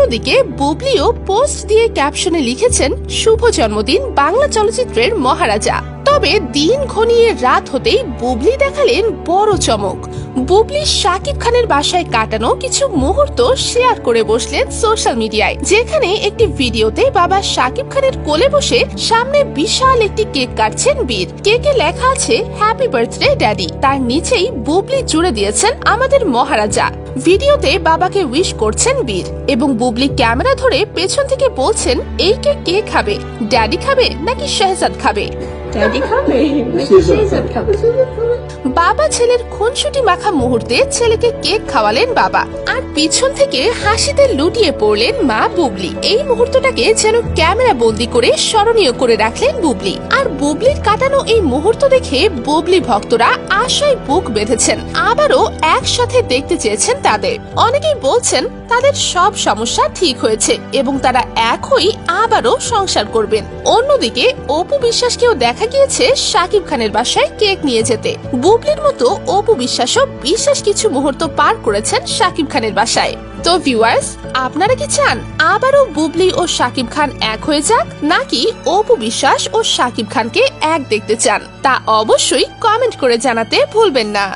অন্যদিকে বুবলিও পোস্ট দিয়ে ক্যাপশনে লিখেছেন শুভ জন্মদিন বাংলা চলচ্চিত্রের মহারাজা। তবে দিন ঘনিয়ে রাত হতেই বুবলি দেখালেন বড় চমক। বুবলি শাকিব খানের বাসায় কাটানো কিছু মুহূর্ত শেয়ার করে বসলেন সোশ্যাল মিডিয়ায়, যেখানে একটি ভিডিওতে বাবা শাকিব খানের কোলে বসে সামনে বিশাল একটি কেক কাটছেন বীর। কেকে লেখা আছে হ্যাপি বার্থডে ড্যাডি, তার নিচেই বুবলি জুড়ে দিয়েছেন আমাদের মহারাজা। ভিডিওতে বাবাকে উইশ করছেন বীর এবং বুবলি ক্যামেরা ধরে পেছন থেকে বলছেন এই কেক কে খাবে, ড্যাডি খাবে নাকি শাহজাদ খাবে? বাবা ছেলের খুনসুটি মাখা মুহূর্তে ছেলেকে কেক খাওয়ালেন বাবা, আর পিছন থেকে হাসিতে লুটিয়ে পড়লেন মা বুবলি। এই মুহূর্তটাকে যেন ক্যামেরা বন্দি করে স্মরণীয় করে রাখলেন বুবলি। আর বুবলির কাটানো এই মুহূর্ত দেখে বুবলি ভক্তরা আশায় বুক বেঁধেছেন, আবারও একসাথে দেখতে চেয়েছেন তাদের। অনেকেই বলছেন তাদের সব সমস্যা ঠিক হয়েছে এবং তারা এক হয়ে আবারও সংসার করবেন। অন্যদিকে অপু বিশ্বাসকেও দেখা গিয়েছে শাকিব খানের বাসায় কেক নিয়ে যেতে। বুবলির মতো অপু বিশ্বাসও বিশেষ কিছু মুহূর্ত পার করেছেন শাকিব খানের বাসায়। তো ভিউয়ার্স, আপনারা কি চান আবারও বুবলি ও শাকিব খান এক হয়ে যাক, নাকি অপু বিশ্বাস ও শাকিব খানকে এক দেখতে চান? তা অবশ্যই কমেন্ট করে জানাতে ভুলবেন না।